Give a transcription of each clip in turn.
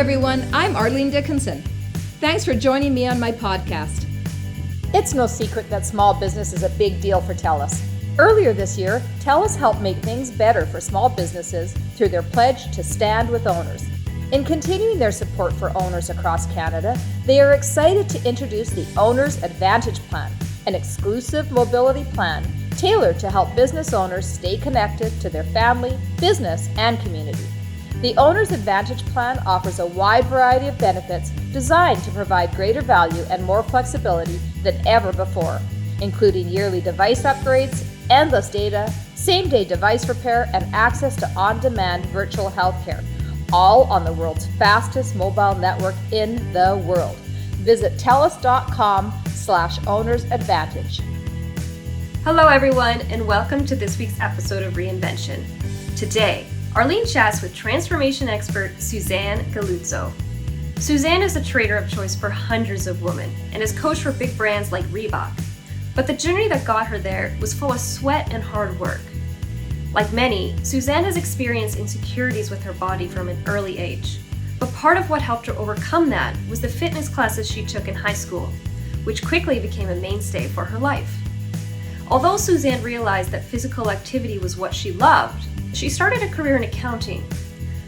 everyone, I'm Arlene Dickinson. Thanks for joining me on my podcast. It's no secret that small business is a big deal for TELUS. Earlier this year, TELUS helped make things better for small businesses through their pledge to stand with owners. In continuing their support for owners across Canada, they are excited to introduce the Owner's Advantage Plan, an exclusive mobility plan tailored to help business owners stay connected to their family, business, and community. The Owner's Advantage Plan offers a wide variety of benefits designed to provide greater value and more flexibility than ever before, including yearly device upgrades, endless data, same-day device repair, and access to on-demand virtual healthcare, all on the world's fastest mobile network in the world. Visit TELUS.com/ownersadvantage. Hello everyone, and welcome to this week's episode of Reinvention. Today, Arlene chats with transformation expert Suzan Galluzzo. Suzan is a trader of choice for hundreds of women and has coached for big brands like Reebok. But the journey that got her there was full of sweat and hard work. Like many, Suzan has experienced insecurities with her body from an early age. But part of what helped her overcome that was the fitness classes she took in high school, which quickly became a mainstay for her life. Although Suzan realized that physical activity was what she loved, she started a career in accounting.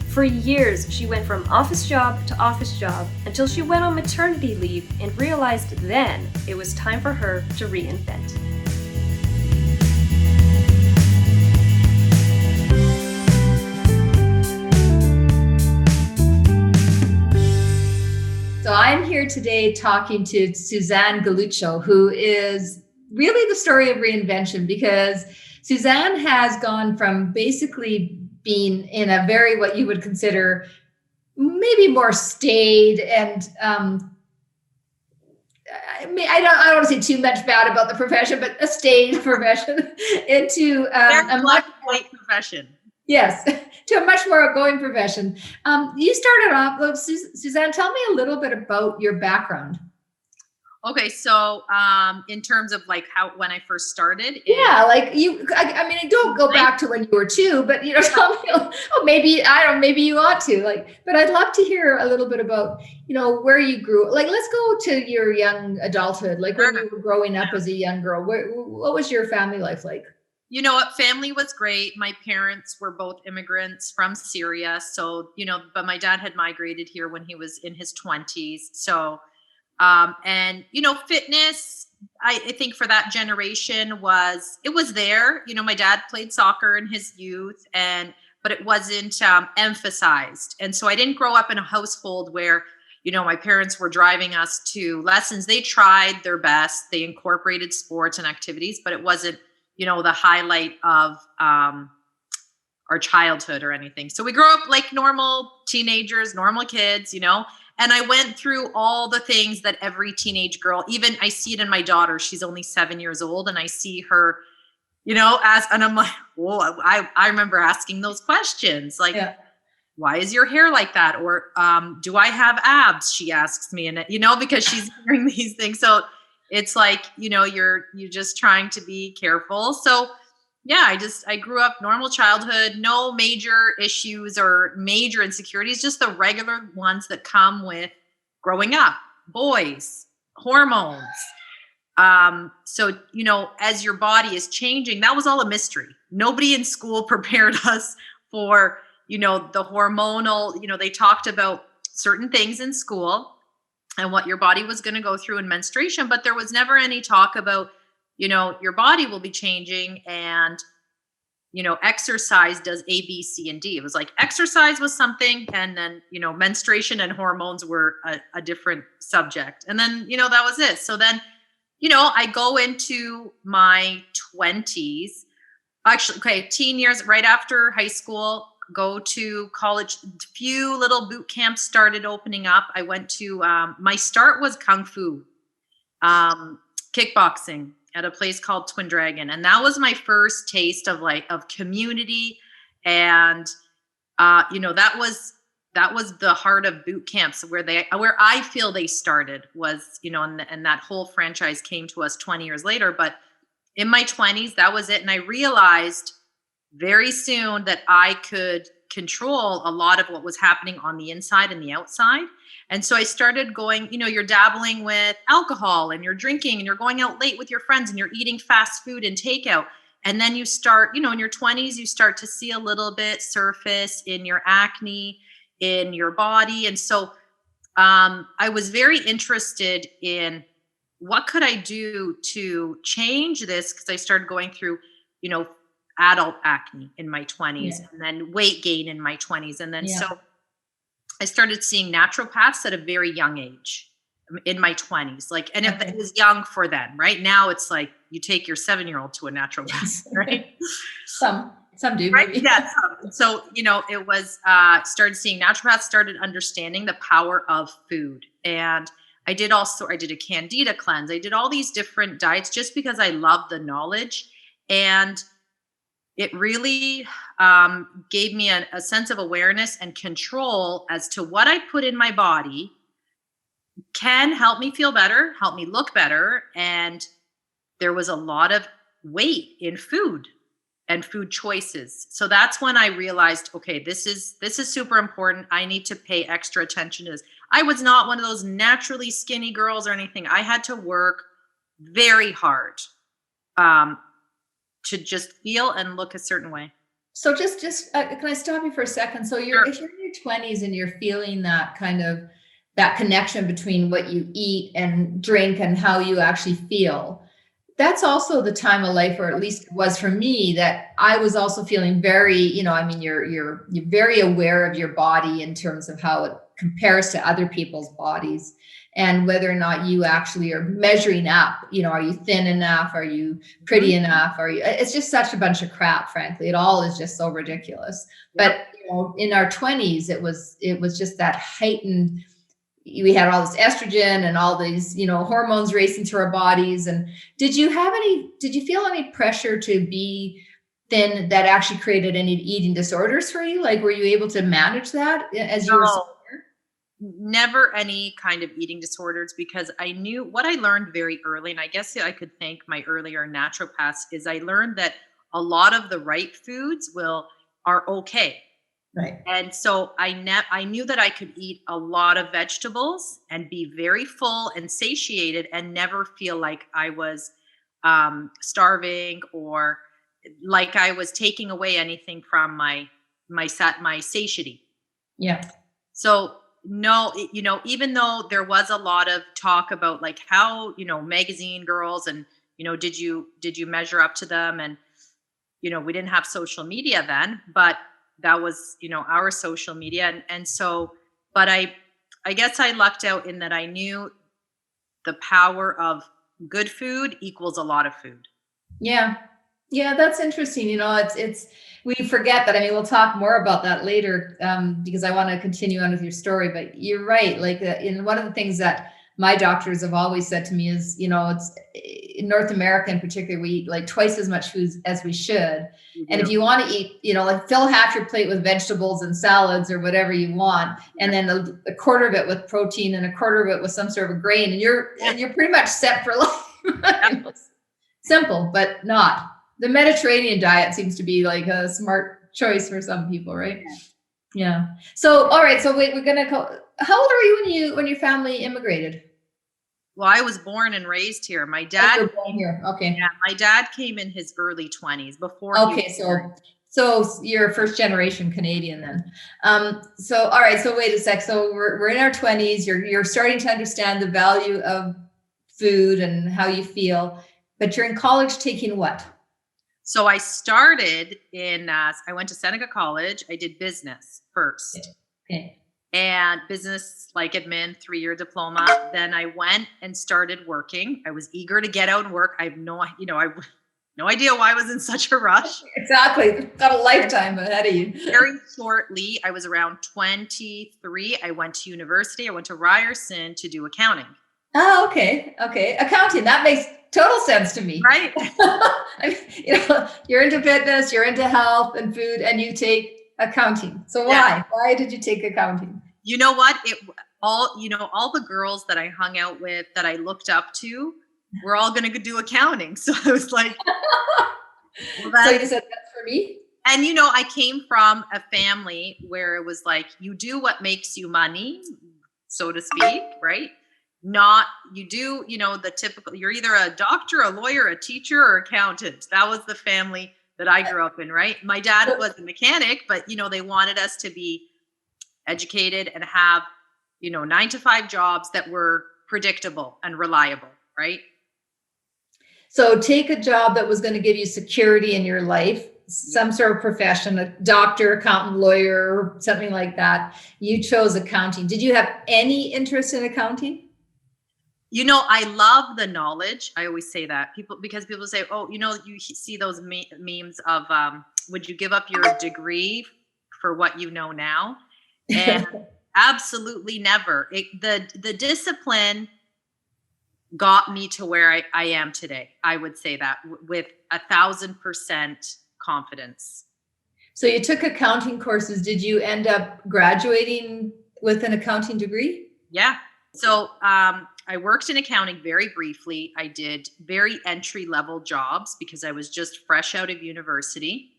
For years, she went from office job to office job until she went on maternity leave and realized then it was time for her to reinvent. So I'm here today talking to Suzan Galluzzo, who is really the story of reinvention, because Suzan has gone from basically being in a very, what you would consider maybe more staid and I don't want to say too much bad about the profession, but a staid profession into a much white profession. Yes, to a much more outgoing profession. You started off, Suzan, tell me a little bit about your background. Okay, so in terms of like when I first started, like you, I mean, don't go back to when you were 2, but tell me, maybe you ought to, but I'd love to hear a little bit about, where you grew. Let's go to your young adulthood, when you were growing up as a young girl. What was your family life like? You know what? Family was great. My parents were both immigrants from Syria, so but my dad had migrated here when he was in his 20s, so. And fitness, I think for that generation it was there. My dad played soccer in his youth, but it wasn't emphasized. And so I didn't grow up in a household where, my parents were driving us to lessons. They tried their best. They incorporated sports and activities, but it wasn't, the highlight of our childhood or anything. So we grew up like normal teenagers, normal kids, and I went through all the things that every teenage girl, even I see it in my daughter, she's only 7 years old, and I see her, and I'm like, whoa, I remember asking those questions, like, why is your hair like that? Or do I have abs? She asks me, and because she's hearing these things. So it's like, you're just trying to be careful. So yeah, I grew up normal childhood, no major issues or major insecurities, just the regular ones that come with growing up, boys, hormones. So, as your body is changing, that was all a mystery. Nobody in school prepared us for, the hormonal, they talked about certain things in school and what your body was going to go through in menstruation, but there was never any talk about, your body will be changing and, exercise does A, B, C, and D. It was like exercise was something, and then, menstruation and hormones were a different subject. And then, that was it. So then, I go into my 20s, actually, teen years, right after high school, go to college. Few little boot camps started opening up. I went to, my start was Kung Fu, kickboxing, at a place called Twin Dragon. And that was my first taste of community. And, that was the heart of boot camps where I feel they started was, and that whole franchise came to us 20 years later. But in my 20s, that was it. And I realized very soon that I could control a lot of what was happening on the inside and the outside. And so I started going, you're dabbling with alcohol and you're drinking and you're going out late with your friends and you're eating fast food and takeout. And then you start, in your 20s, you start to see a little bit surface in your acne, in your body. And so I was very interested in what could I do to change this? Because I started going through, adult acne in my 20s and then weight gain in my 20s. And then so I started seeing naturopaths at a very young age in my 20s. It was young for then, right? Now it's like you take your 7-year-old to a naturopath, right? Some do, right? maybe. Yeah. So, it was, started seeing naturopaths, started understanding the power of food. And I did a candida cleanse. I did all these different diets just because I love the knowledge. And it really gave me a sense of awareness and control as to what I put in my body can help me feel better, help me look better. And there was a lot of weight in food and food choices. So that's when I realized, okay, this is super important. I need to pay extra attention to this. I was not one of those naturally skinny girls or anything. I had to work very hard to just feel and look a certain way. So just can I stop you for a second? So if you're in your 20s and you're feeling that kind of that connection between what you eat and drink and how you actually feel, that's also the time of life, or at least it was for me, that I was also feeling very, you're very aware of your body in terms of how it compares to other people's bodies and whether or not you actually are measuring up. Are you thin enough? Are you pretty enough? It's just such a bunch of crap, frankly. It all is just so ridiculous. But in our 20s, it was just that heightened. We had all this estrogen and all these, hormones racing through our bodies. And did you feel any pressure to be thin that actually created any eating disorders for you? Like, were you able to manage that as you were? Never any kind of eating disorders, because I knew what I learned very early. And I guess I could thank my earlier naturopaths is I learned that a lot of the right foods are okay. Right. And so I knew that I could eat a lot of vegetables and be very full and satiated and never feel like I was starving or like I was taking away anything from my satiety. Yeah. So no, even though there was a lot of talk about like how, magazine girls and, did you measure up to them? And, we didn't have social media then, but that was, our social media. And so, but I guess I lucked out in that I knew the power of good food equals a lot of food. Yeah. Yeah. That's interesting. We forget that. I mean, we'll talk more about that later because I want to continue on with your story, but you're right. Like one of the things that my doctors have always said to me is, it's in North America in particular, we eat like twice as much food as we should. Mm-hmm. And if you want to eat, like fill half your plate with vegetables and salads or whatever you want, and then a quarter of it with protein and a quarter of it with some sort of grain, and you're pretty much set for life. Simple, but not. The Mediterranean diet seems to be like a smart choice for some people, right? Yeah. So, all right. So wait, how old were you when your family immigrated? Well, I was born and raised here. My dad. You were born here. Okay. Yeah, my dad came in his early 20s before. Okay, so you're first generation Canadian then. So all right. So wait a sec. So we're in our 20s. You're starting to understand the value of food and how you feel, but you're in college taking what? So I started I went to Seneca College. I did business first. Okay. And business like admin, 3-year diploma. Then I went and started working. I was eager to get out and work. I have no idea why I was in such a rush. Exactly. Got a lifetime ahead of you. Very shortly, I was around 23. I went to university. I went to Ryerson to do accounting. Oh, okay. Okay. Accounting. That makes total sense to me. Right. I mean, you're into fitness, you're into health and food, and you take accounting. So why? Yeah. Why did you take accounting? You know what? All the girls that I hung out with that I looked up to were all going to do accounting. So I was like, so you said that's for me? And, you know, I came from a family where it was like, you do what makes you money, so to speak, right? Not, you do, you know, the typical, you're either a doctor, a lawyer, a teacher, or accountant. That was the family that I grew up in, right? My dad was a mechanic, but, you know, they wanted us to be educated and have, you know, 9-to-5 jobs that were predictable and reliable, right? So take a job that was going to give you security in your life, some sort of profession, a doctor, accountant, lawyer, something like that. You chose accounting. Did you have any interest in accounting? You know, I love the knowledge. I always say that because people say, oh, you know, you see those memes of, would you give up your degree for what you know now? And absolutely never. The discipline got me to where I am today. I would say that with 1,000% confidence. So you took accounting courses. Did you end up graduating with an accounting degree? Yeah. So I worked in accounting very briefly. I did very entry-level jobs because I was just fresh out of university.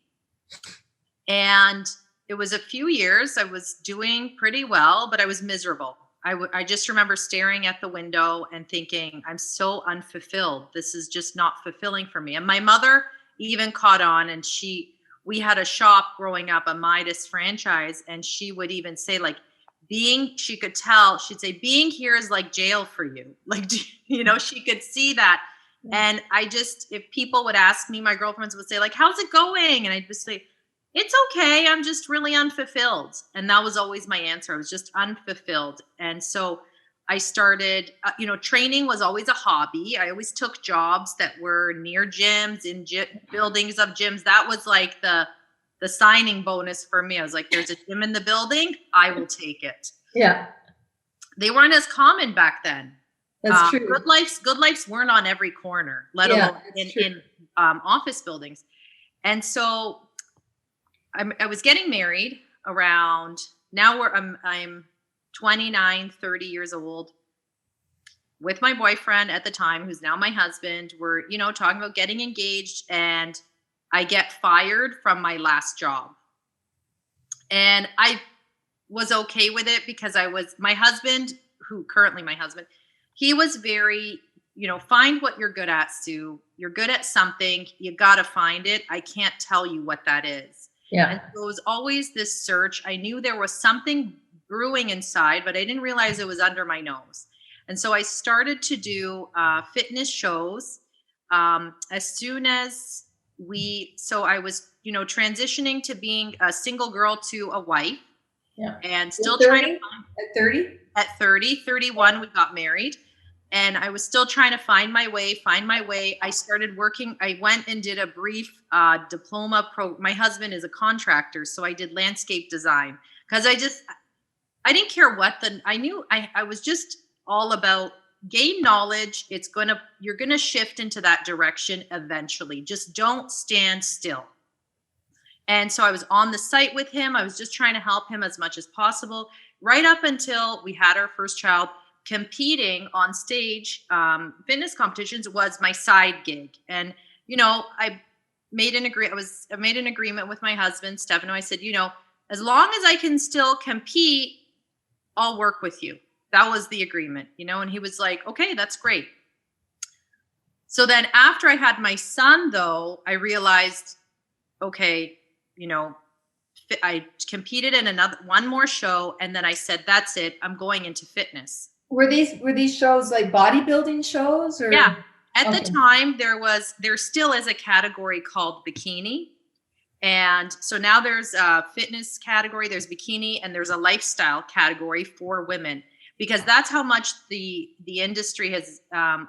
And it was a few years. I was doing pretty well, but I was miserable. I just remember staring at the window and thinking, I'm so unfulfilled. This is just not fulfilling for me. And my mother even caught on, and we had a shop growing up, a Midas franchise, and she would even say, like, she could tell, she'd say, being here is like jail for you. Like, you know, she could see that. And if people would ask me, my girlfriends would say, like, how's it going? And I'd just say, it's okay. I'm just really unfulfilled. And that was always my answer. I was just unfulfilled. And so I started, you know, training was always a hobby. I always took jobs that were near gyms, in buildings of gyms. That was like the signing bonus for me. I was like, there's a gym in the building, I will take it. Yeah. They weren't as common back then. That's true. Good lives weren't on every corner, let alone in office buildings. And so I was getting married around, now I'm 29, 30 years old with my boyfriend at the time, who's now my husband. We're, you know, talking about getting engaged, and I get fired from my last job. And I was okay with it because my husband, who currently my husband, he was very, you know, find what you're good at, Sue. You're good at something. You got to find it. I can't tell you what that is. Yeah. And so it was always this search. I knew there was something brewing inside, but I didn't realize it was under my nose. And so I started to do fitness shows as soon as I was, you know, transitioning to being a single girl to a wife. Yeah. And still trying to find, at 31, we got married. And I was still trying to find my way. I started working. I went and did a brief diploma. My husband is a contractor, so I did landscape design because I didn't care I knew I was just all about gain knowledge. You're going to shift into that direction eventually. Just don't stand still. And so I was on the site with him. I was just trying to help him as much as possible, right up until we had our first child. Competing on stage, fitness competitions was my side gig. And, you know, I made an agreement with my husband, Stefano. I said, you know, as long as I can still compete, I'll work with you. That was the agreement, you know, and he was like, okay, that's great. So then after I had my son, though, I realized, okay, you know, I competed in one more show. And then I said, that's it. I'm going into fitness. Were these shows like bodybuilding shows, or? Yeah. At the time, there still is a category called bikini. And so now there's a fitness category, there's bikini, and there's a lifestyle category for women, because that's how much the industry has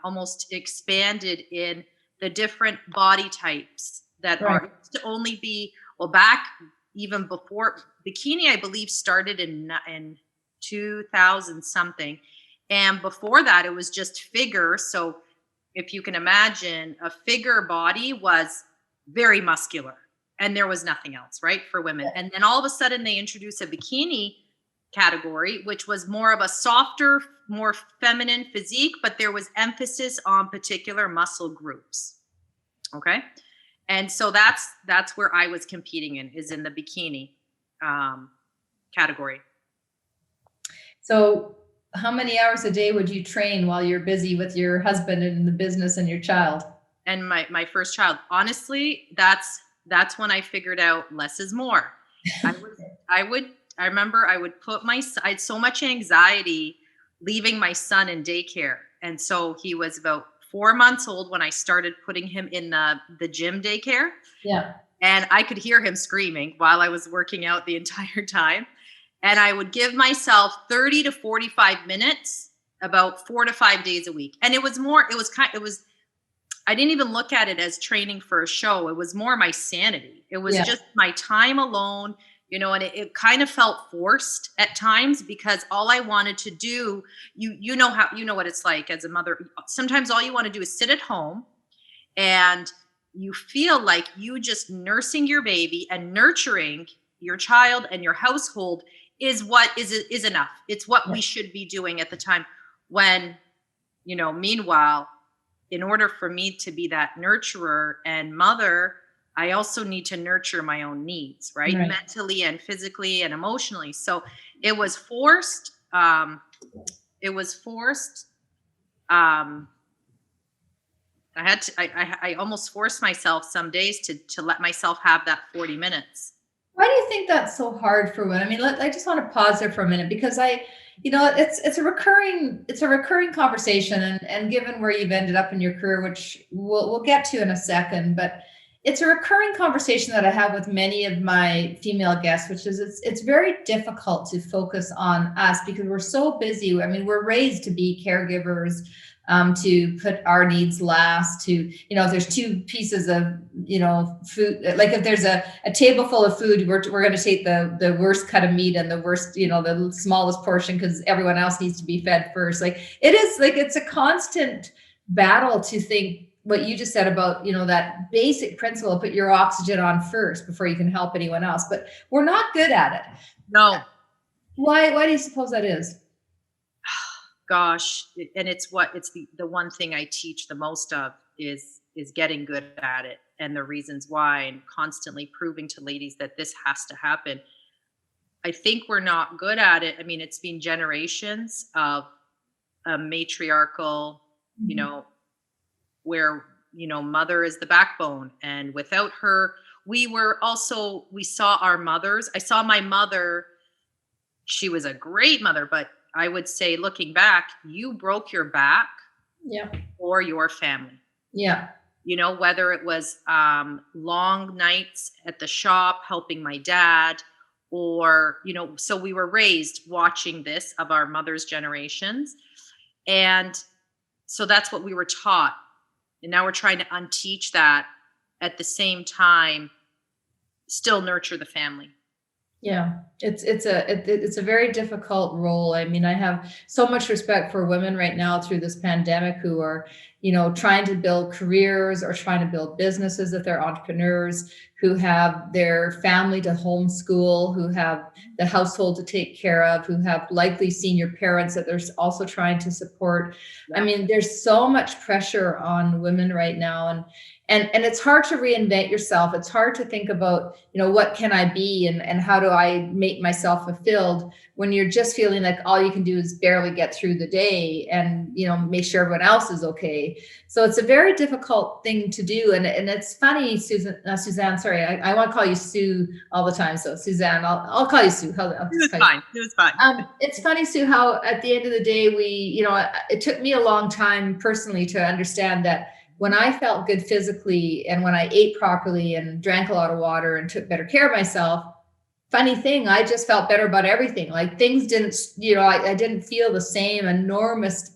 almost expanded in the different body types that are used to only be, well, back even before bikini, I believe started in 2000 something. And before that, it was just figure. So if you can imagine, a figure body was very muscular and there was nothing else, right, for women. And then all of a sudden they introduced a bikini category, which was more of a softer, more feminine physique, but there was emphasis on particular muscle groups. Okay. And so that's where I was competing is in the bikini category. So how many hours a day would you train while you're busy with your husband and the business and your child? And my first child, honestly, that's when I figured out less is more. I remember I would I had so much anxiety leaving my son in daycare. And so he was about 4 months old when I started putting him in the gym daycare. Yeah. And I could hear him screaming while I was working out the entire time. And I would give myself 30 to 45 minutes about 4 to 5 days a week. And I didn't even look at it as training for a show. It was more my sanity. It was just my time alone, and it kind of felt forced at times because all I wanted to do, you know what it's like as a mother. Sometimes all you want to do is sit at home and you feel like you just nursing your baby and nurturing your child and your household is what is enough. It's what we should be doing at the time when, meanwhile, in order for me to be that nurturer and mother, I also need to nurture my own needs, right? Mentally and physically and emotionally. So it was forced. I almost forced myself some days to let myself have that 40 minutes. Why do you think that's so hard for women? I mean, I just want to pause there for a minute because it's a recurring conversation, and given where you've ended up in your career, which we'll get to in a second, but it's a recurring conversation that I have with many of my female guests, which is it's very difficult to focus on us because we're so busy. I mean, we're raised to be caregivers, to put our needs last, to, if there's 2 pieces of, food, like if there's a table full of food, we're going to take the worst cut of meat and the worst, the smallest portion because everyone else needs to be fed first. Like it is like, it's a constant battle to think what you just said about, that basic principle, put your oxygen on first before you can help anyone else, but we're not good at it. No. Why do you suppose that is? Gosh, and it's the one thing I teach the most of is getting good at it and the reasons why, and constantly proving to ladies that this has to happen. I think we're not good at it. I mean, it's been generations of a matriarchal, where, mother is the backbone, and without her, we saw our mothers. I saw my mother. She was a great mother, but I would say, looking back, you broke your back for your family. Yeah. Whether it was long nights at the shop helping my dad, or, so we were raised watching this of our mother's generations. And so that's what we were taught. And now we're trying to unteach that, at the same time, still nurture the family. Yeah, it's a very difficult role. I mean, I have so much respect for women right now through this pandemic who are, trying to build careers or trying to build businesses if they're entrepreneurs, who have their family to homeschool, who have the household to take care of, who have likely senior parents that they're also trying to support. I mean, there's so much pressure on women right now, and it's hard to reinvent yourself. It's hard to think about, what can I be and how do I make myself fulfilled when you're just feeling like all you can do is barely get through the day and, make sure everyone else is okay. So it's a very difficult thing to do. And it's funny, Suzanne, sorry, I want to call you Sue all the time. So Suzanne, I'll call you Sue. It was fine. It's funny, Sue, how at the end of the day, it took me a long time personally to understand that when I felt good physically and when I ate properly and drank a lot of water and took better care of myself, funny thing, I just felt better about everything. Like things didn't, I didn't feel the same enormous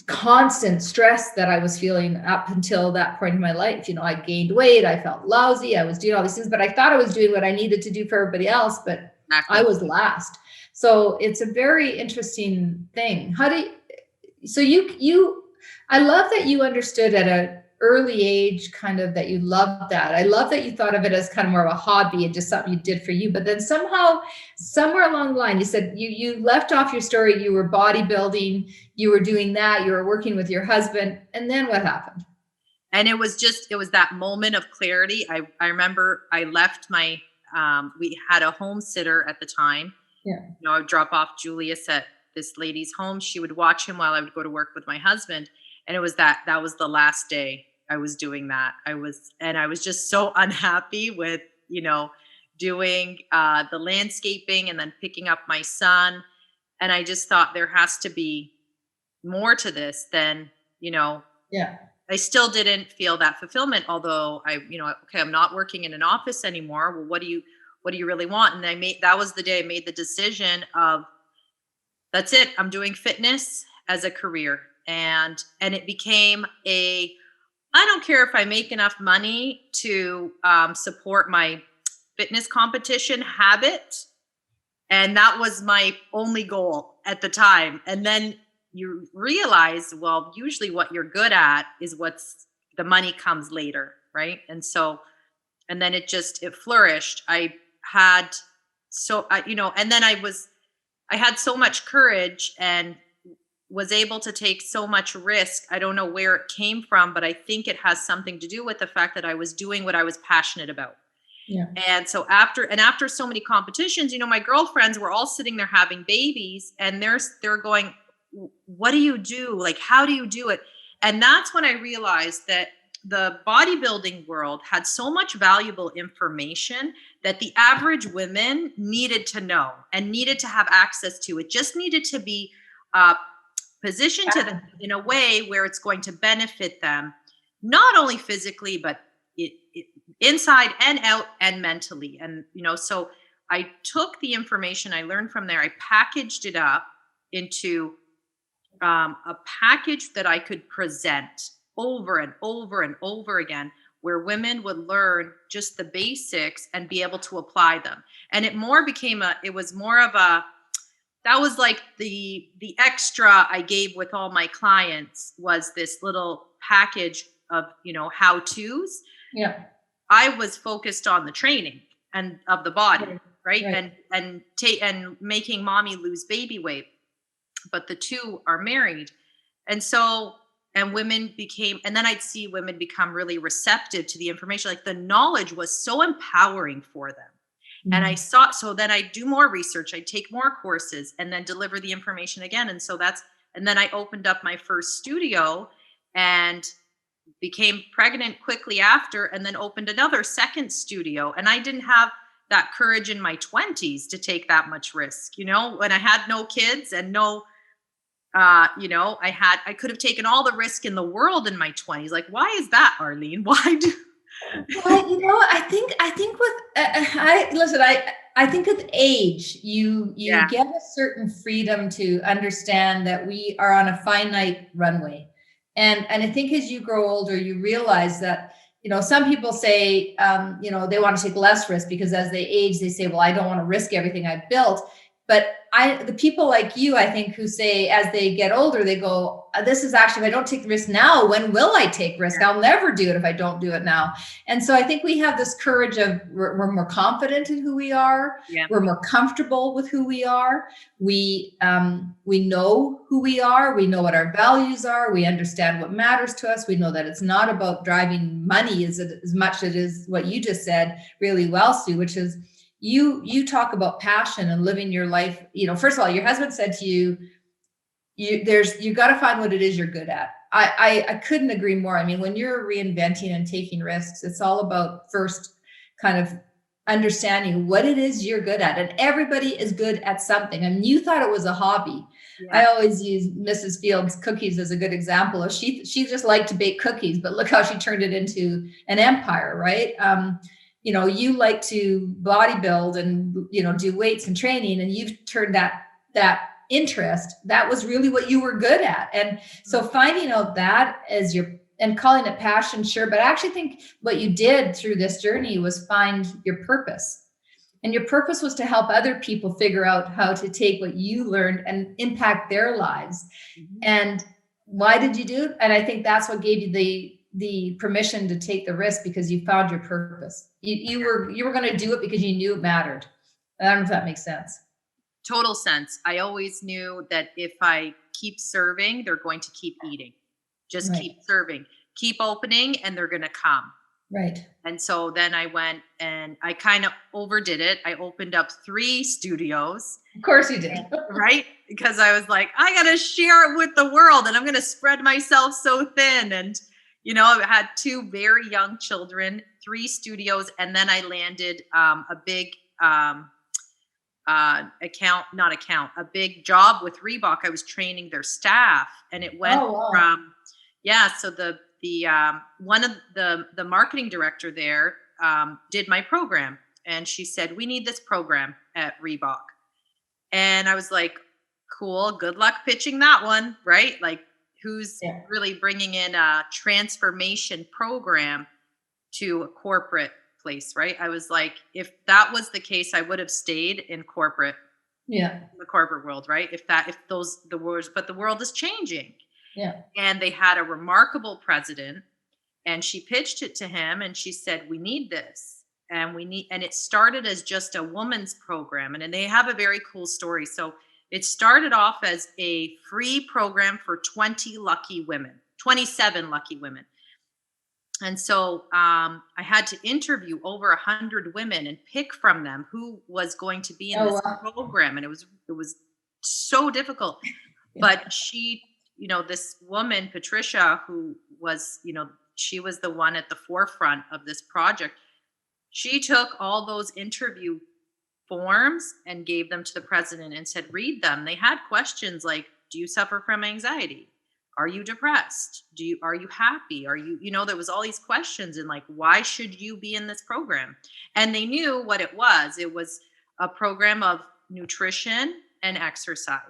constant stress that I was feeling up until that point in my life. I gained weight, I felt lousy, I was doing all these things, but I thought I was doing what I needed to do for everybody else, but I was last. So it's a very interesting thing. I love that you understood at an early age, kind of, that you loved that. I love that you thought of it as kind of more of a hobby and just something you did for you. But then somehow, somewhere along the line, you said you left off your story. You were bodybuilding, you were doing that, you were working with your husband. And then what happened? And it was that moment of clarity. I remember I left we had a home sitter at the time. Yeah. I would drop off Julius at this lady's home. She would watch him while I would go to work with my husband. And it was that was the last day I was doing that. I was just so unhappy with, doing the landscaping and then picking up my son. And I just thought there has to be more to this than, Yeah. I still didn't feel that fulfillment, although okay, I'm not working in an office anymore. Well, what do you really want? And that was the day I made the decision of, that's it. I'm doing fitness as a career. And it became I don't care if I make enough money to support my fitness competition habit. And that was my only goal at the time. And then you realize, well, usually what you're good at is the money comes later. Right. And then it flourished. I had so much courage and was able to take so much risk. I don't know where it came from, but I think it has something to do with the fact that I was doing what I was passionate about. Yeah. And so after so many competitions, my girlfriends were all sitting there having babies, and they're going, what do you do? Like, how do you do it? And that's when I realized that the bodybuilding world had so much valuable information that the average women needed to know and needed to have access to. It just needed to be positioned to them in a way where it's going to benefit them, not only physically, but inside and out and mentally. And, so I took the information I learned from there, I packaged it up into a package that I could present over and over and over again, where women would learn just the basics and be able to apply them. And that was like the extra I gave with all my clients, was this little package of, how-tos. Yeah. I was focused on the training and of the body, right? Right. And making mommy lose baby weight. But the two are married. And then I'd see women become really receptive to the information. Like, the knowledge was so empowering for them. Mm-hmm. And so then I do more research, I take more courses, and then deliver the information again. And then I opened up my first studio and became pregnant quickly after, and then opened another second studio. And I didn't have that courage in my 20s to take that much risk, when I had no kids and no, I could have taken all the risk in the world in my 20s. Like, why is that, Arlene? Why do? Well, I think with, I think with age, you get a certain freedom to understand that we are on a finite runway. And I think as you grow older, you realize that, some people say, they want to take less risk because as they age, they say, well, I don't want to risk everything I've built. But the people like you, I think, who say as they get older, they go, this is actually, if I don't take the risk now, when will I take risk? I'll never do it if I don't do it now. And so I think we have this courage of, we're more confident in who we are. Yeah. We're more comfortable with who we are. We know who we are. We know what our values are. We understand what matters to us. We know that it's not about driving money as much as it is what you just said really well, Sue, which is, you talk about passion and living your life. First of all, your husband said to you, you got to find what it is you're good at. I couldn't agree more. I mean, when you're reinventing and taking risks, it's all about first kind of understanding what it is you're good at. And everybody is good at something. I mean, you thought it was a hobby. Yeah. I always use Mrs. Field's cookies as a good example. She just liked to bake cookies, but look how she turned it into an empire, right? You like to bodybuild and, do weights and training, and you've turned that interest, that was really what you were good at. And so finding out that and calling it passion, sure. But I actually think what you did through this journey was find your purpose. And your purpose was to help other people figure out how to take what you learned and impact their lives. Mm-hmm. And why did you do it? And I think that's what gave you the permission to take the risk, because you found your purpose. You were going to do it because you knew it mattered. I don't know if that makes sense. Total sense. I always knew that if I keep serving, they're going to keep eating. Just keep serving, keep opening and they're going to come. Right. And so then I went and I kind of overdid it. I opened up 3 studios. Of course you did. Right? Because I was like, I got to share it with the world and I'm going to spread myself so thin. And, I had 2 very young children, 3 studios. And then I landed a big a big job with Reebok. I was training their staff and it went from, so the one of the marketing director there did my program and she said, we need this program at Reebok. And I was like, cool, good luck pitching that one, right? Like who's really bringing in a transformation program to a corporate place, right? I was like, if that was the case, I would have stayed in corporate, the corporate world, right? But the world is changing. Yeah. And they had a remarkable president and she pitched it to him and she said, we need this and it started as just a woman's program. And they have a very cool story. So it started off as a free program for 27 lucky women. And so I had to interview over 100 women and pick from them who was going to be in this program. And it was so difficult, but she, this woman, Patricia, who was, she was the one at the forefront of this project. She took all those interview forms and gave them to the president and said, read them. They had questions like, do you suffer from anxiety? Are you depressed? Are you happy? Are you, there was all these questions and like, why should you be in this program? And they knew what it was. It was a program of nutrition and exercise.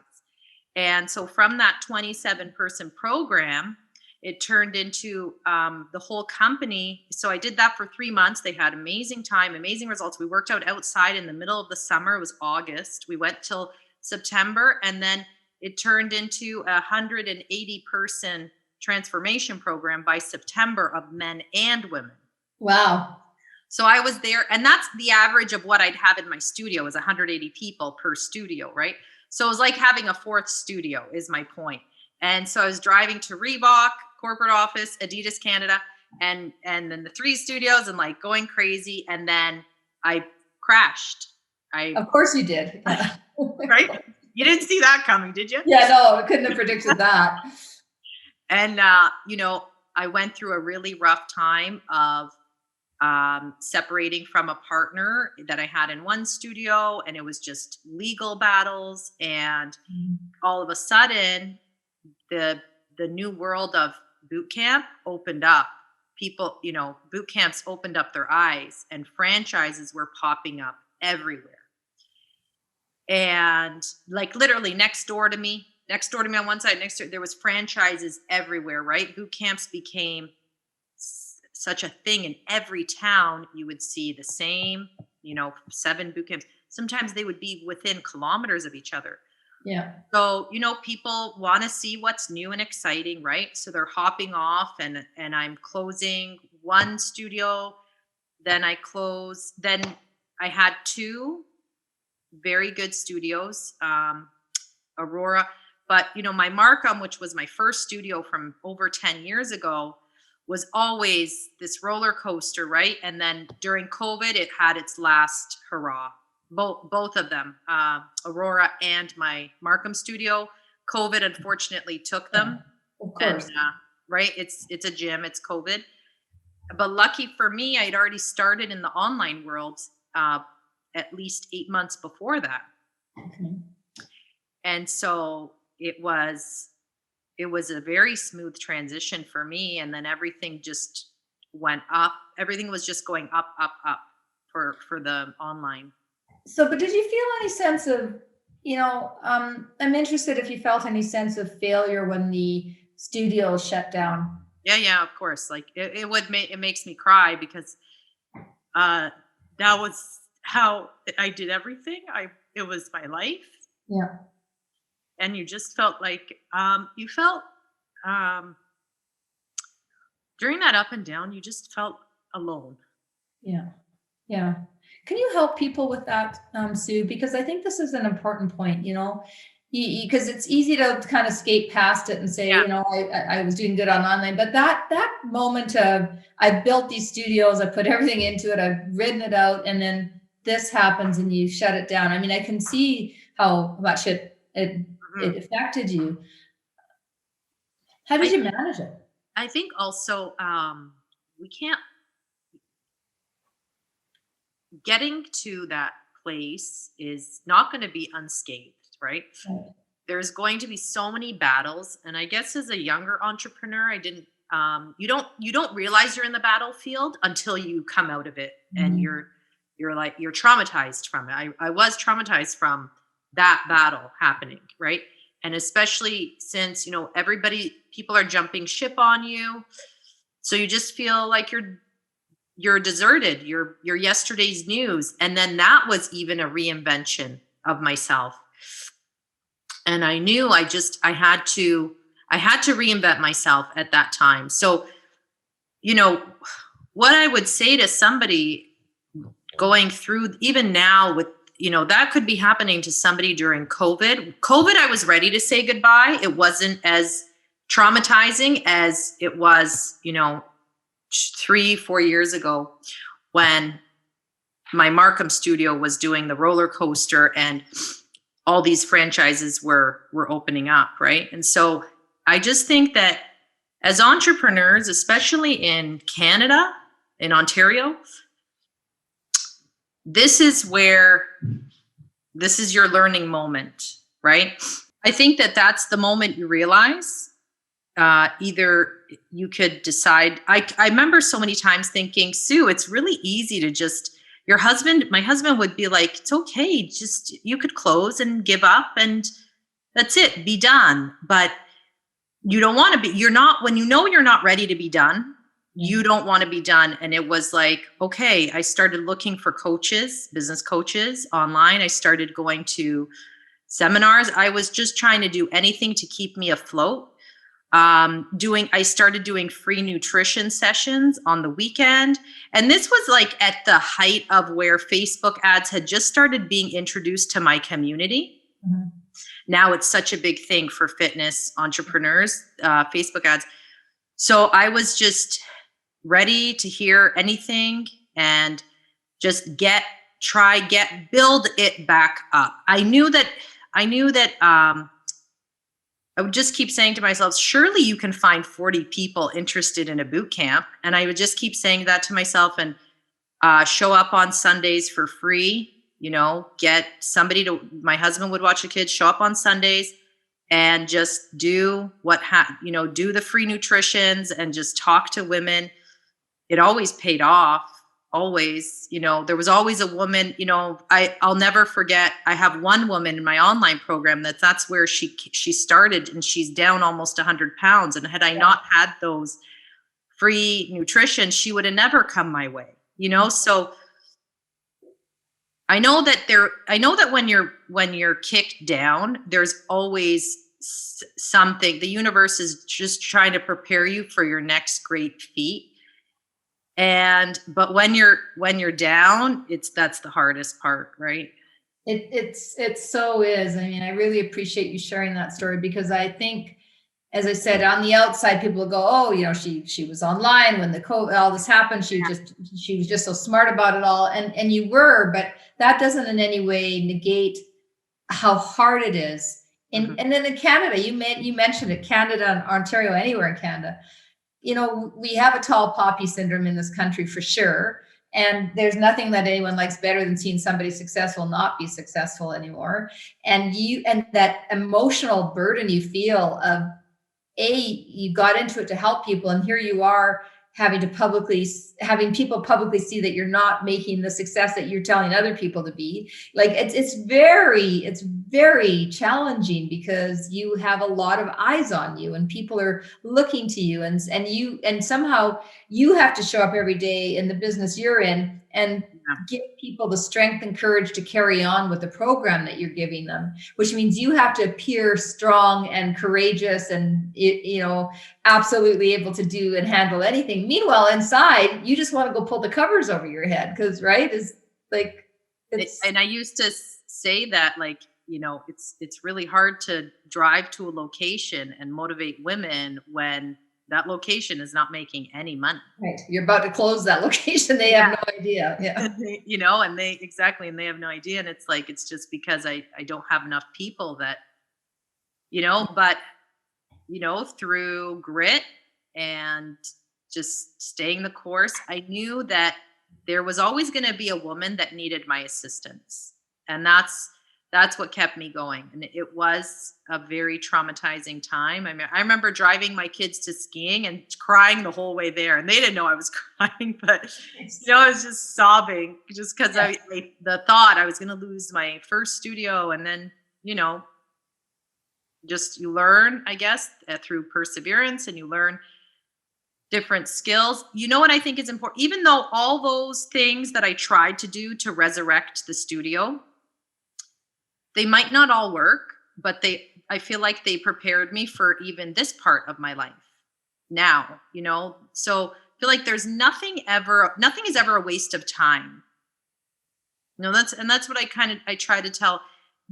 And so from that 27-person program, it turned into the whole company. So I did that for 3 months. They had amazing time, amazing results. We worked out outside in the middle of the summer. It was August. We went till September. And then it turned into a 180-person transformation program by September of men and women. Wow. So I was there. And that's the average of what I'd have in my studio is 180 people per studio, right? So it was like having a 4th studio is my point. And so I was driving to Reebok, corporate office, Adidas Canada, and then the 3 studios and like going crazy. And then I crashed. Of course you did. Right? You didn't see that coming, did you? Yeah, no, I couldn't have predicted that. And, I went through a really rough time of separating from a partner that I had in one studio, and it was just legal battles. And all of a sudden, the new world of boot camp opened up. People, boot camps opened up their eyes, and franchises were popping up everywhere. And like literally next door to me on one side, there was franchises everywhere, right? Boot camps became such a thing in every town. You would see the same, 7 boot camps. Sometimes they would be within kilometers of each other. Yeah. So, people want to see what's new and exciting, right? So they're hopping off and I'm closing one studio. Then I had 2 very good studios, Aurora. But, my Markham, which was my first studio from over 10 years ago, was always this roller coaster, right? And then during COVID, it had its last hurrah. Both of them, Aurora and my Markham studio. COVID unfortunately took them. Of course. And, right? It's a gym, it's COVID. But lucky for me, I'd already started in the online world at least 8 months before that. Okay. And so it was a very smooth transition for me. And then everything just went up. Everything was just going up for the online. So, but did you feel any sense of, I'm interested if you felt any sense of failure when the studio shut down? Yeah, of course. Like it makes me cry because that was how I did everything. It was my life. Yeah. And you just felt like, during that up and down, you just felt alone. Yeah. Can you help people with that, Sue? Because I think this is an important point. because it's easy to kind of skate past it and say, Yeah. you know, I was doing good on online, but that moment of I built these studios, I put everything into it, I've written it out, and then this happens and you shut it down. I mean, I can see how much it affected you. How did you manage it? I think also we can't getting to that place is not going to be unscathed, right? Right. There's going to be so many battles, and I guess as a younger entrepreneur, I didn't. You don't realize you're in the battlefield until you come out of it, and you're traumatized from it. I was traumatized from that battle happening, right? And especially since people are jumping ship on you, so you just feel like you're deserted. You're yesterday's news, and then that was even a reinvention of myself. And I knew I had to reinvent myself at that time. So, what I would say to somebody going through, even now with, that could be happening to somebody during COVID. I was ready to say goodbye. It wasn't as traumatizing as it was, 3-4 years ago when my Markham studio was doing the roller coaster and all these franchises were opening up, right? And so I just think that as entrepreneurs, especially in Canada, in Ontario, this is your learning moment, right? I think that that's the moment you realize either you could decide. I remember so many times thinking, Sue, it's really easy to just, my husband would be like, it's okay, just, you could close and give up and that's it, be done. But you don't want to be, when you're not ready to be done, you don't want to be done. And it was like, okay, I started looking for coaches, business coaches online. I started going to seminars. I was just trying to do anything to keep me afloat. I started doing free nutrition sessions on the weekend. And this was like at the height of where Facebook ads had just started being introduced to my community. Mm-hmm. Now it's such a big thing for fitness entrepreneurs, Facebook ads. So I was just ready to hear anything and just build it back up. I knew that I would just keep saying to myself, surely you can find 40 people interested in a boot camp. And I would just keep saying that to myself and show up on Sundays for free, get somebody my husband would watch the kids, show up on Sundays and just do do the free nutritions and just talk to women. It always paid off. Always, there was always a woman, I'll never forget. I have one woman in my online program that's where she started, and she's down almost 100 pounds. And had I not had those free nutrition, she would have never come my way, So I know that when you're kicked down, there's always something. The universe is just trying to prepare you for your next great feat. But when you're down, that's the hardest part, right? It so is. I mean, I really appreciate you sharing that story, because I think, as I said, on the outside, people will go, oh, she was online when all this happened. She was just so smart about it all. And you were, but that doesn't in any way negate how hard it is. And then in Canada, you mentioned it, Canada and Ontario, anywhere in Canada. We have a tall poppy syndrome in this country for sure. And there's nothing that anyone likes better than seeing somebody successful not be successful anymore. And that emotional burden you feel of, you got into it to help people, and here you are having people publicly see that you're not making the success that you're telling other people to be. Like it's very challenging, because you have a lot of eyes on you and people are looking to you, and somehow you have to show up every day in the business you're in and give people the strength and courage to carry on with the program that you're giving them, which means you have to appear strong and courageous and, absolutely able to do and handle anything. Meanwhile, inside, you just want to go pull the covers over your head, because, right, is like, it's. And I used to say that, like, it's really hard to drive to a location and motivate women when that location is not making any money. Right. You're about to close that location. They have no idea. Yeah. And they have no idea. And it's like, it's just because I don't have enough people that, but, through grit and just staying the course, I knew that there was always going to be a woman that needed my assistance. And that's what kept me going. And it was a very traumatizing time. I mean, I remember driving my kids to skiing and crying the whole way there. And they didn't know I was crying, but I was just sobbing just because the thought I was going to lose my first studio. And then, just you learn, I guess, through perseverance, and you learn different skills. What I think is important, even though all those things that I tried to do to resurrect the studio, they might not all work, but I feel like they prepared me for even this part of my life now, so I feel like there's nothing is ever a waste of time. That's what I try to tell.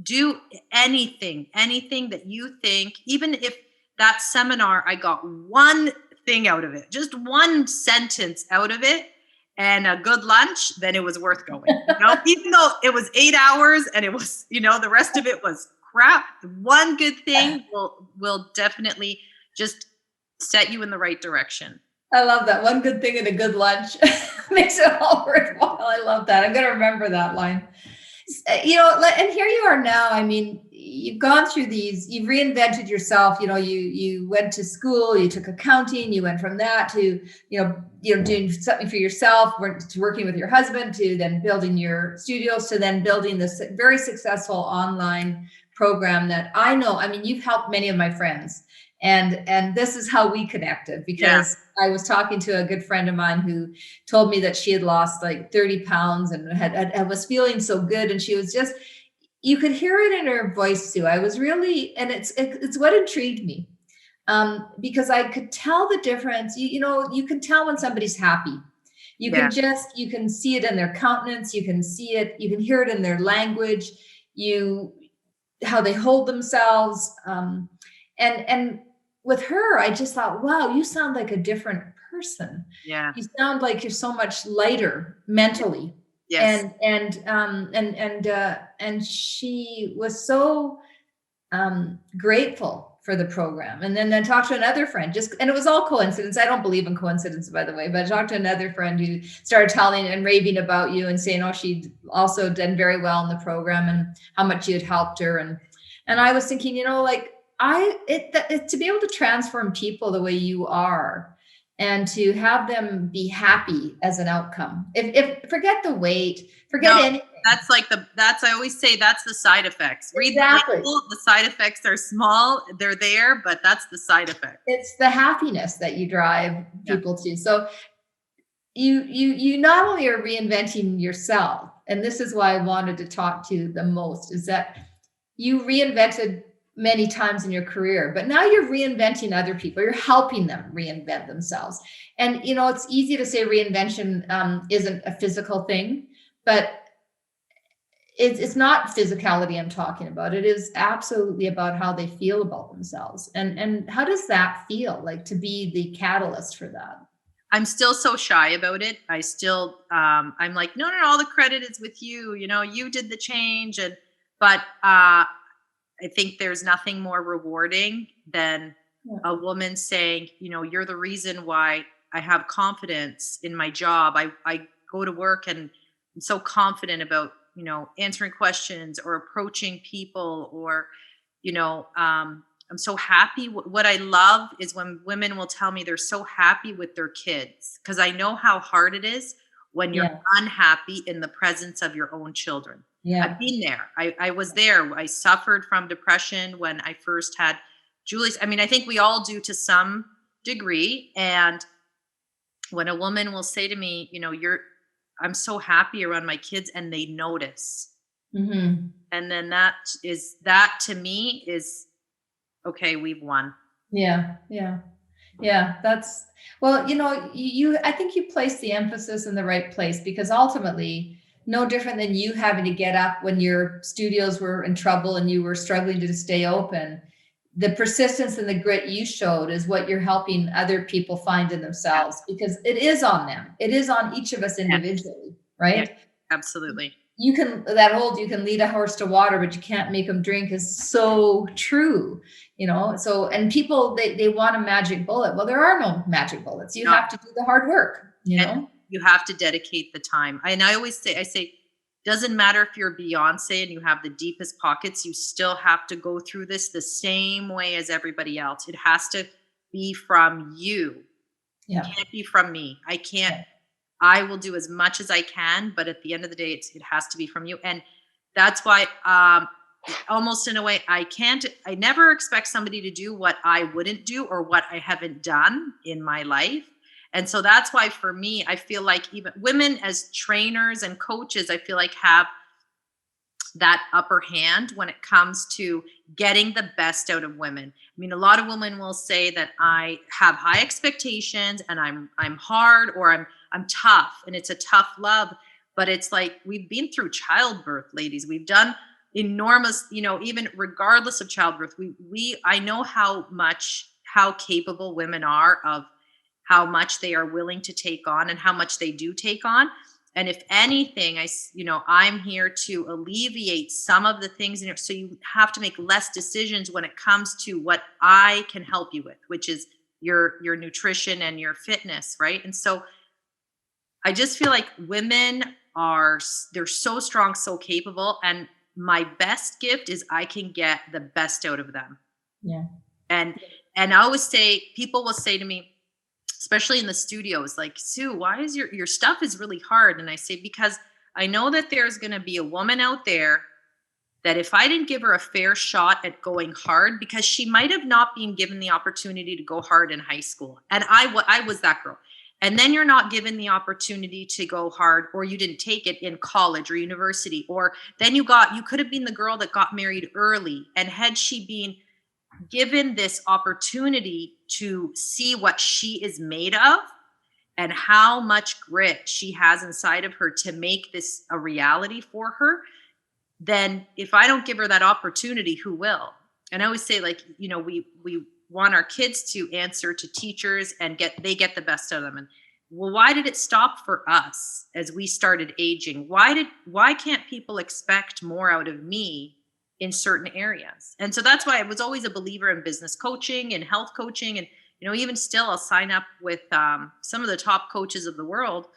Do anything that you think, even if that seminar, I got one thing out of it, just one sentence out of it, and a good lunch, then it was worth going. Even though it was 8 hours and it was, the rest of it was crap. One good thing will definitely just set you in the right direction. I love that. One good thing and a good lunch makes it all worthwhile. I love that. I'm going to remember that line. And here you are now. I mean, you've gone through you've reinvented yourself. You went to school, you took accounting, you went from that to, doing something for yourself, to working with your husband, to then building your studios, to then building this very successful online program that I know. I mean, you've helped many of my friends. And this is how we connected, because I was talking to a good friend of mine who told me that she had lost like 30 pounds and was feeling so good. And she was just, you could hear it in her voice too. I was really, and it's what intrigued me, because I could tell the difference. You can tell when somebody's happy. You can see it in their countenance. You can see it, you can hear it in their language, how they hold themselves. And with her, I just thought, wow, you sound like a different person. Yeah. You sound like you're so much lighter mentally. Yes. And she was so grateful for the program. And then I talked to another friend, and it was all coincidence. I don't believe in coincidence, by the way, but I talked to another friend who started telling and raving about you and saying, she'd also done very well in the program and how much you had helped her. And I was thinking, to be able to transform people the way you are and to have them be happy as an outcome. If forget the weight, anything. I always say that's the side effects. Exactly. Read the label, the side effects are small, they're there, but that's the side effect. It's the happiness that you drive people to. So you not only are reinventing yourself, and this is why I wanted to talk to you the most, is that you reinvented many times in your career, but now you're reinventing other people. You're helping them reinvent themselves. And, it's easy to say reinvention isn't a physical thing, but it's not physicality I'm talking about. It is absolutely about how they feel about themselves. And how does that feel like to be the catalyst for that? I'm still so shy about it. I still, I'm like, no, all the credit is with you. You did the change. But I think there's nothing more rewarding than a woman saying, you're the reason why I have confidence in my job. I go to work and I'm so confident about, answering questions or approaching people, or, I'm so happy. What I love is when women will tell me they're so happy with their kids, because I know how hard it is when you're unhappy in the presence of your own children. Yeah. I've been there. I was there. I suffered from depression when I first had Julie's. I mean, I think we all do to some degree. And when a woman will say to me, I'm so happy around my kids, and they notice. Mm-hmm. And then that to me is, okay, we've won. Yeah. That's, well, I think you place the emphasis in the right place, because ultimately, no different than you having to get up when your studios were in trouble and you were struggling to stay open. The persistence and the grit you showed is what you're helping other people find in themselves, because it is on them. It is on each of us individually, right? Yeah, absolutely. You can lead a horse to water, but you can't make them drink is so true, So, and people, they want a magic bullet. Well, there are no magic bullets. You have to do the hard work, And you have to dedicate the time. And I always say, doesn't matter if you're Beyonce and you have the deepest pockets, you still have to go through this the same way as everybody else. It has to be from you. Yeah. It can't be from me. I can't. Yeah. I will do as much as I can, but at the end of the day, it has to be from you. And that's why almost in a way, I never expect somebody to do what I wouldn't do or what I haven't done in my life. And so that's why for me, I feel like even women as trainers and coaches, I feel like have that upper hand when it comes to getting the best out of women. I mean, a lot of women will say that I have high expectations and I'm hard, or I'm tough, and it's a tough love. But it's like, we've been through childbirth, ladies. We've done enormous, even regardless of childbirth, I know how capable women are of how much they are willing to take on and how much they do take on. And if anything, I'm here to alleviate some of the things in it. So you have to make less decisions when it comes to what I can help you with, which is your nutrition and your fitness, right? And so I just feel like women they're so strong, so capable. And my best gift is I can get the best out of them. Yeah. And I always say, people will say to me, especially in the studios, like, Sue, why is your stuff is really hard? And I say, because I know that there's going to be a woman out there that if I didn't give her a fair shot at going hard, because she might have not been given the opportunity to go hard in high school. And I was that girl. And then you're not given the opportunity to go hard, or you didn't take it in college or university, or then you could have been the girl that got married early. And had she been given this opportunity to see what she is made of and how much grit she has inside of her to make this a reality for her, then if I don't give her that opportunity, who will? And I always say, like, we want our kids to answer to teachers and they get the best out of them. And well, why did it stop for us as we started aging? Why can't people expect more out of me in certain areas? And so that's why I was always a believer in business coaching and health coaching. And, even still, I'll sign up with some of the top coaches of the world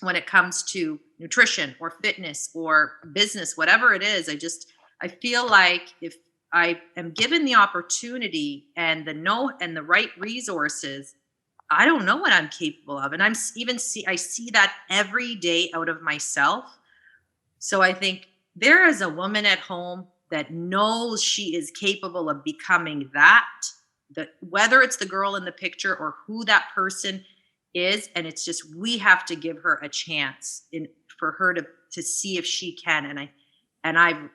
when it comes to nutrition or fitness or business, whatever it is. I feel like if I am given the opportunity and the right resources, I don't know what I'm capable of. And I see that every day out of myself. So I think there is a woman at home that knows she is capable of becoming that, whether it's the girl in the picture or who that person is. And it's just, we have to give her a chance for her to see if she can. And I've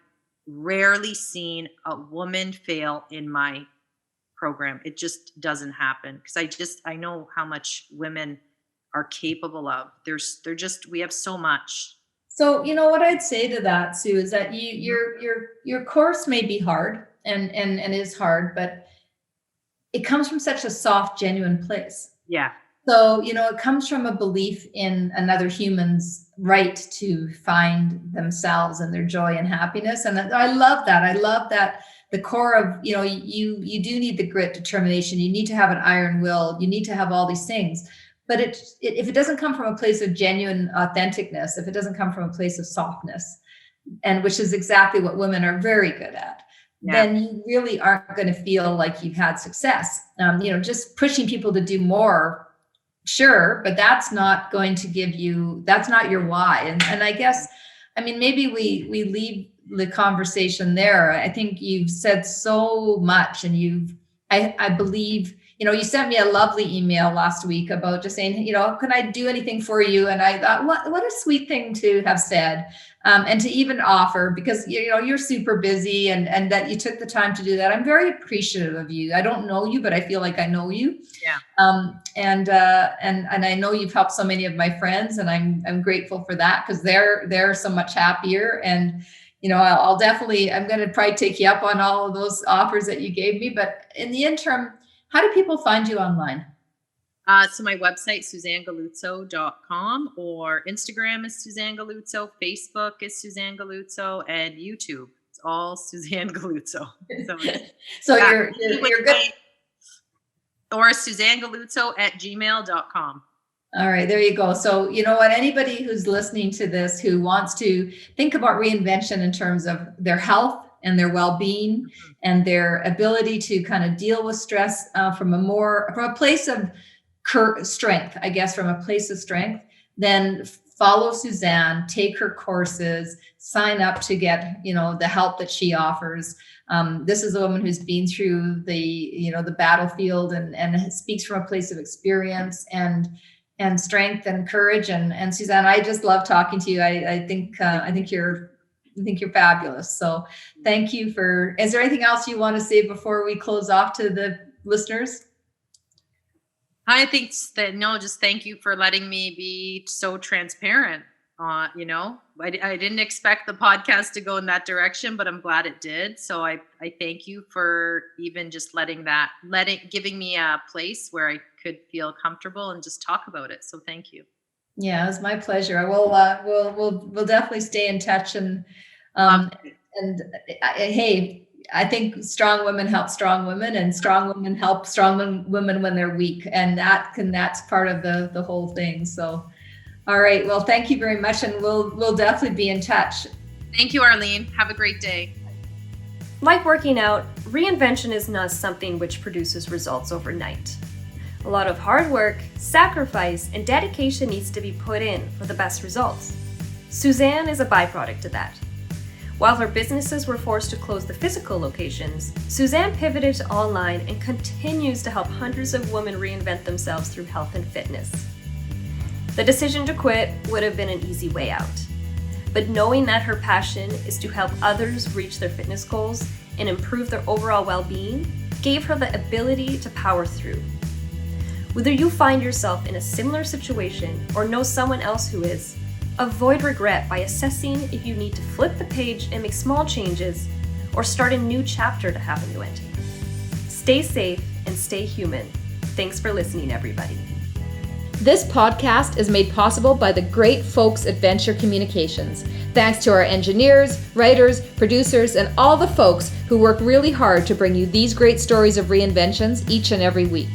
rarely seen a woman fail in my program. It just doesn't happen, because I know how much women are capable of. We have so much. So, what I'd say to that, Sue, is that your course may be hard and is hard, but it comes from such a soft, genuine place. Yeah. So, it comes from a belief in another human's right to find themselves and their joy and happiness. And I love that. I love that the core of, you do need the grit, determination. You need to have an iron will. You need to have all these things. But if it doesn't come from a place of genuine authenticness, if it doesn't come from a place of softness, and which is exactly what women are very good at, then you really aren't going to feel like you've had success. Just pushing people to do more, sure, but that's not going to give you, that's not your why. And I guess, maybe we leave the conversation there. I think you've said so much, and I believe, you sent me a lovely email last week about just saying, can I do anything for you? And I thought, what a sweet thing to have said. And to even offer, because you're super busy, and that you took the time to do that. I'm very appreciative of you. I don't know you, but I feel like I know you. Yeah. And I know you've helped so many of my friends, and I'm grateful for that, because they're so much happier. And I'm going to probably take you up on all of those offers that you gave me. But in the interim, how do people find you online? So my website, SuzanGalluzzo.com, or Instagram is Suzan Galluzzo, Facebook is Suzan Galluzzo, and YouTube. It's all Suzan Galluzzo. So you're good. Or SuzanGalluzzo@gmail.com. All right, there you go. So you know what, anybody who's listening to this who wants to think about reinvention in terms of their health and their well-being and their ability to kind of deal with stress from a place of strength, I guess, from a place of strength, then follow Suzan, take her courses, sign up to get, the help that she offers. This is a woman who's been through the battlefield and speaks from a place of experience and strength and courage. And Suzan, I just love talking to you. I think you're fabulous. So thank you is there anything else you want to say before we close off to the listeners? I think just thank you for letting me be so transparent. I didn't expect the podcast to go in that direction, but I'm glad it did. So I thank you for even just giving me a place where I could feel comfortable and just talk about it. So thank you. Yeah, it's my pleasure. We'll definitely stay in touch, and hey, I think strong women help strong women, and strong women help strong women when they're weak, and that's part of the whole thing. So, all right. Well, thank you very much, and we'll definitely be in touch. Thank you, Arlene. Have a great day. Like working out, reinvention is not something which produces results overnight. A lot of hard work, sacrifice, and dedication needs to be put in for the best results. Suzan is a byproduct of that. While her businesses were forced to close the physical locations, Suzan pivoted to online and continues to help hundreds of women reinvent themselves through health and fitness. The decision to quit would have been an easy way out, but knowing that her passion is to help others reach their fitness goals and improve their overall well-being gave her the ability to power through. Whether you find yourself in a similar situation or know someone else who is, avoid regret by assessing if you need to flip the page and make small changes or start a new chapter to have a new ending. Stay safe and stay human. Thanks for listening, everybody. This podcast is made possible by the great folks at Venture Communications. Thanks to our engineers, writers, producers, and all the folks who work really hard to bring you these great stories of reinventions each and every week.